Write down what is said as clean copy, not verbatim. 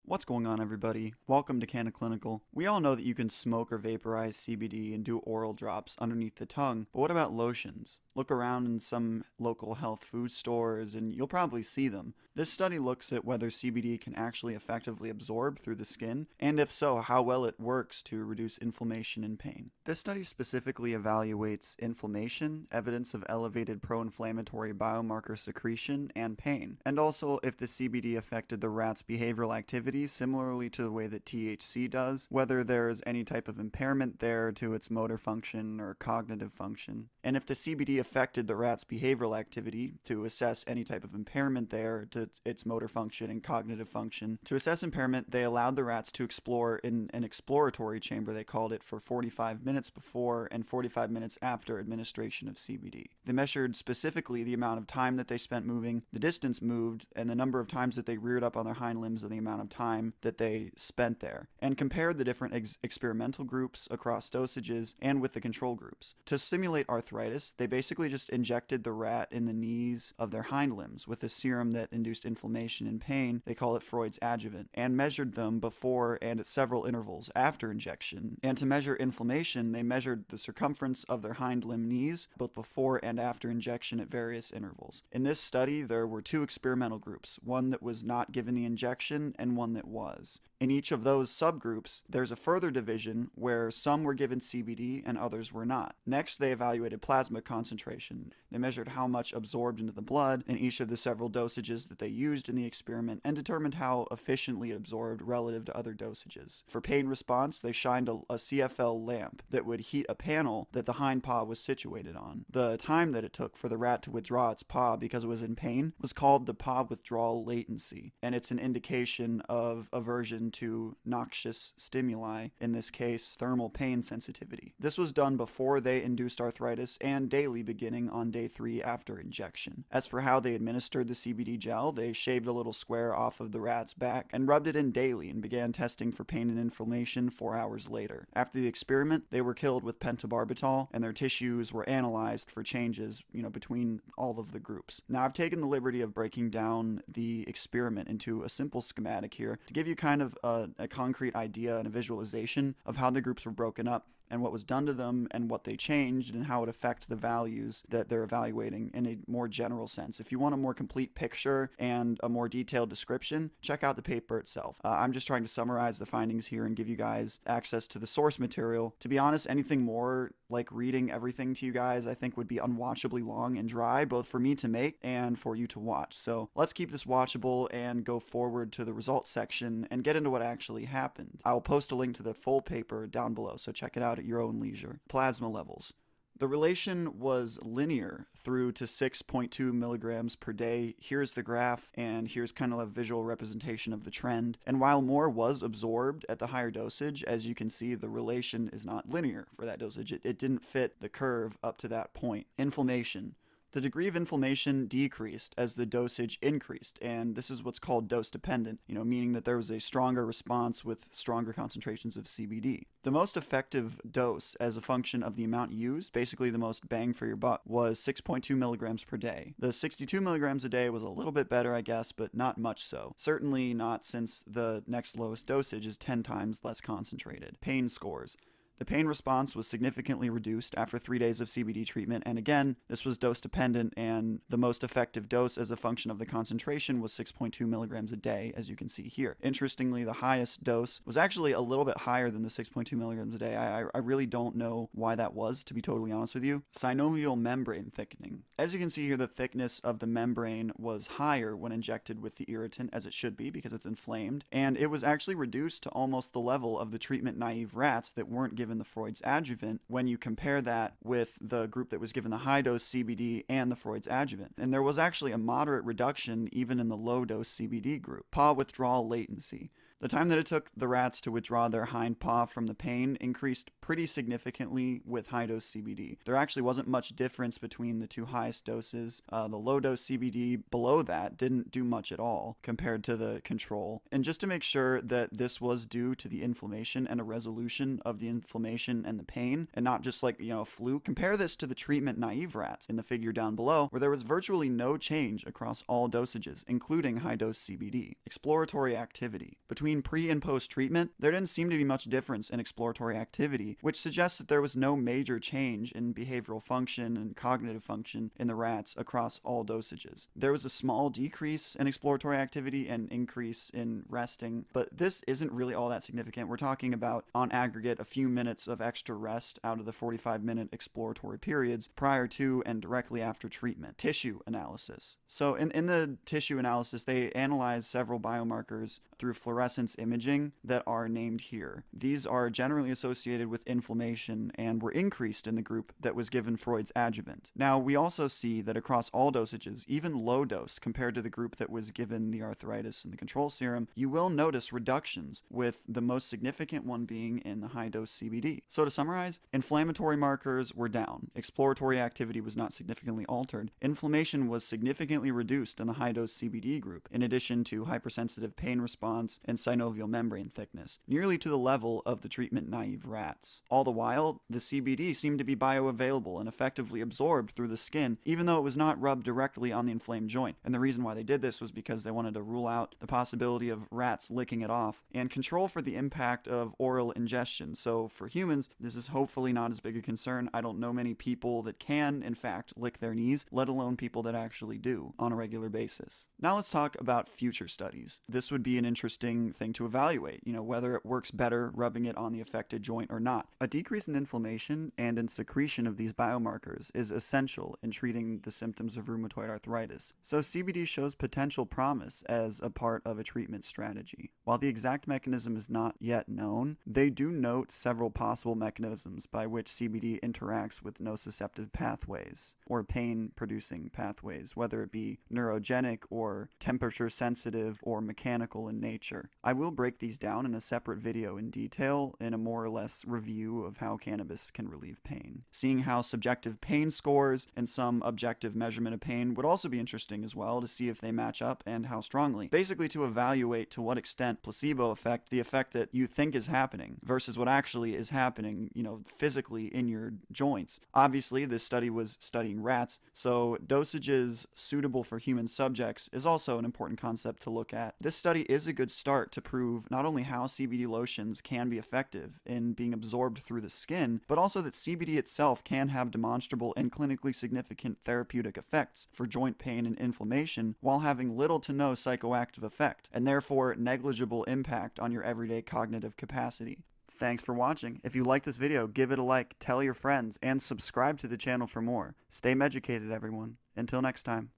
What's going on, everybody? Welcome to Cannaclinical. We all know that you can smoke or vaporize CBD and do oral drops underneath the tongue, but what about lotions? Look around in some local health food stores and you'll probably see them. This study looks at whether CBD can actually effectively absorb through the skin, and if so, how well it works to reduce inflammation and pain. This study specifically evaluates inflammation, evidence of elevated pro-inflammatory biomarker secretion, and pain, and also if the CBD affected the rat's behavioral activity similarly to the way that THC does, whether there's any type of impairment there to its motor function or cognitive function. And if the CBD affected the rat's behavioral activity to assess any type of impairment there to its motor function and cognitive function. To assess impairment, they allowed the rats to explore in an exploratory chamber, they called it, for 45 minutes before and 45 minutes after administration of CBD. They measured specifically the amount of time that they spent moving, the distance moved, and the number of times that they reared up on their hind limbs and the amount of time that they spent there, and compared the different experimental groups across dosages and with the control groups. To simulate arthritis, they basically just injected the rat in the knees of their hind limbs with a serum that induced inflammation and pain, they call it Freud's adjuvant, and measured them before and at several intervals after injection. And to measure inflammation, they measured the circumference of their hind limb knees both before and after injection at various intervals. In this study, there were two experimental groups, one that was not given the injection and one that was. In each of those subgroups, there's a further division where some were given CBD and others were not. Next, they evaluated plasma concentration. They measured how much absorbed into the blood in each of the several dosages that they used in the experiment and determined how efficiently it absorbed relative to other dosages. For pain response, they shined a CFL lamp that would heat a panel that the hind paw was situated on. The time that it took for the rat to withdraw its paw because it was in pain was called the paw withdrawal latency, and it's an indication of aversion to noxious stimuli, in this case thermal pain sensitivity. This was done before they induced arthritis and daily beginning on day 3 after injection. As for how they administered the CBD gel, they shaved a little square off of the rat's back and rubbed it in daily and began testing for pain and inflammation 4 hours later. After the experiment, they were killed with pentobarbital and their tissues were analyzed for changes, between all of the groups. Now, I've taken the liberty of breaking down the experiment into a simple schematic here to give you kind of a concrete idea and a visualization of how the groups were broken up and what was done to them and what they changed and how it affected the values that they're evaluating in a more general sense. If you want a more complete picture and a more detailed description, check out the paper itself. I'm just trying to summarize the findings here and give you guys access to the source material. To be honest, anything more like reading everything to you guys I think would be unwatchably long and dry, both for me to make and for you to watch. So let's keep this watchable and go forward to the results section and get into what actually happened. I'll post a link to the full paper down below, so check it out at your own leisure. Plasma levels. The relation was linear through to 6.2 milligrams per day. Here's the graph, and here's kind of a visual representation of the trend. And while more was absorbed at the higher dosage, as you can see, the relation is not linear for that dosage. It didn't fit the curve up to that point. Inflammation. The degree of inflammation decreased as the dosage increased, and this is what's called dose-dependent, meaning that there was a stronger response with stronger concentrations of CBD. The most effective dose as a function of the amount used, basically the most bang for your buck, was 6.2 milligrams per day. The 62 milligrams a day was a little bit better, I guess, but not much so. Certainly not, since the next lowest dosage is 10 times less concentrated. Pain scores. The pain response was significantly reduced after 3 days of CBD treatment, and again, this was dose dependent, and the most effective dose as a function of the concentration was 6.2 milligrams a day, as you can see here. Interestingly, the highest dose was actually a little bit higher than the 6.2 milligrams a day. I really don't know why that was, to be totally honest with you. Synovial membrane thickening. As you can see here, the thickness of the membrane was higher when injected with the irritant, as it should be, because it's inflamed, and it was actually reduced to almost the level of the treatment-naive rats that weren't given the Freud's adjuvant when you compare that with the group that was given the high-dose CBD and the Freud's adjuvant. And there was actually a moderate reduction even in the low-dose CBD group. Paw withdrawal latency. The time that it took the rats to withdraw their hind paw from the pain increased pretty significantly with high-dose CBD. There actually wasn't much difference between the two highest doses. The low-dose CBD below that didn't do much at all compared to the control. And just to make sure that this was due to the inflammation and a resolution of the inflammation and the pain, and not just like, a fluke, compare this to the treatment-naive rats in the figure down below, where there was virtually no change across all dosages, including high-dose CBD. Exploratory activity. Between between pre and post treatment, there didn't seem to be much difference in exploratory activity, which suggests that there was no major change in behavioral function and cognitive function in the rats across all dosages. There was a small decrease in exploratory activity and increase in resting, but this isn't really all that significant. We're talking about, on aggregate, a few minutes of extra rest out of the 45-minute exploratory periods prior to and directly after treatment. Tissue analysis. So in the tissue analysis, they analyzed several biomarkers through fluorescence imaging that are named here. These are generally associated with inflammation and were increased in the group that was given Freud's adjuvant. Now, we also see that across all dosages, even low dose compared to the group that was given the arthritis and the control serum, you will notice reductions, with the most significant one being in the high dose CBD. So to summarize, inflammatory markers were down, exploratory activity was not significantly altered, inflammation was significantly reduced in the high dose CBD group, in addition to hypersensitive pain response and synovial membrane thickness, nearly to the level of the treatment-naive rats. All the while, the CBD seemed to be bioavailable and effectively absorbed through the skin, even though it was not rubbed directly on the inflamed joint. And the reason why they did this was because they wanted to rule out the possibility of rats licking it off and control for the impact of oral ingestion. So for humans, this is hopefully not as big a concern. I don't know many people that can, in fact, lick their knees, let alone people that actually do on a regular basis. Now let's talk about future studies. This would be an interesting thing to evaluate, whether it works better rubbing it on the affected joint or not. A decrease in inflammation and in secretion of these biomarkers is essential in treating the symptoms of rheumatoid arthritis. So CBD shows potential promise as a part of a treatment strategy. While the exact mechanism is not yet known, they do note several possible mechanisms by which CBD interacts with nociceptive pathways or pain-producing pathways, whether it be neurogenic or temperature-sensitive or mechanical in nature. I will break these down in a separate video in detail in a more or less review of how cannabis can relieve pain. Seeing how subjective pain scores and some objective measurement of pain would also be interesting as well, to see if they match up and how strongly. Basically to evaluate to what extent placebo effect, the effect that you think is happening, versus what actually is happening, physically in your joints. Obviously, this study was studying rats, so dosages suitable for human subjects is also an important concept to look at. This study is a good start to prove not only how CBD lotions can be effective in being absorbed through the skin, but also that CBD itself can have demonstrable and clinically significant therapeutic effects for joint pain and inflammation while having little to no psychoactive effect, and therefore negligible impact on your everyday cognitive capacity. Thanks for watching. If you like this video, give it a like, tell your friends, and subscribe to the channel for more. Stay meducated, everyone. Until next time.